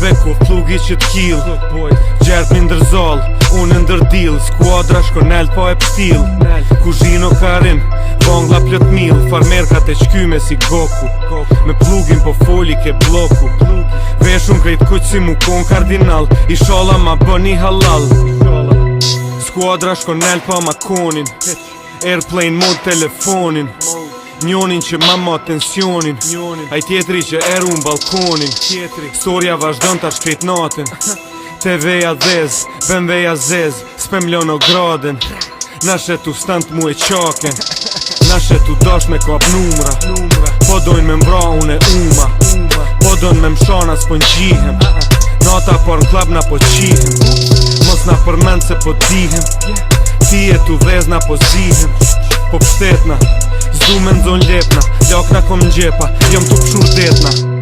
Beko plugi që t'kill Gjerp mi ndërzoll, unë ndërdil Skuadra shkonel po e pstil Kuzhino karim, vongla plët mil Farmerkat e qkyme si Goku Me plugin po foli ke bloku Veshun krejt kuq si mu kon kardinal Ishala ma bëni halal Skuadra shkonel po ma konin Airplane mode telefonin Njonin që ma ma tensionin Aj tjetri që eru në balkonin Storja vazhdon ta shkrejt natin TV-ja dhez, BMW-ja zez S'pem lono graden Nashe tu stant mu e qaken Nashe tu dash me kap numra Po dojnë me mbra unë e uma Po dojnë me mshana s'po n'gjihem Nata par n'klab na po qihem Mos na përmend se po dihem Ti e tu dhez na po zihem Po pështetna Zdu me ndzon lepna Lakna kom n'gjepa Jom tu pëshur detna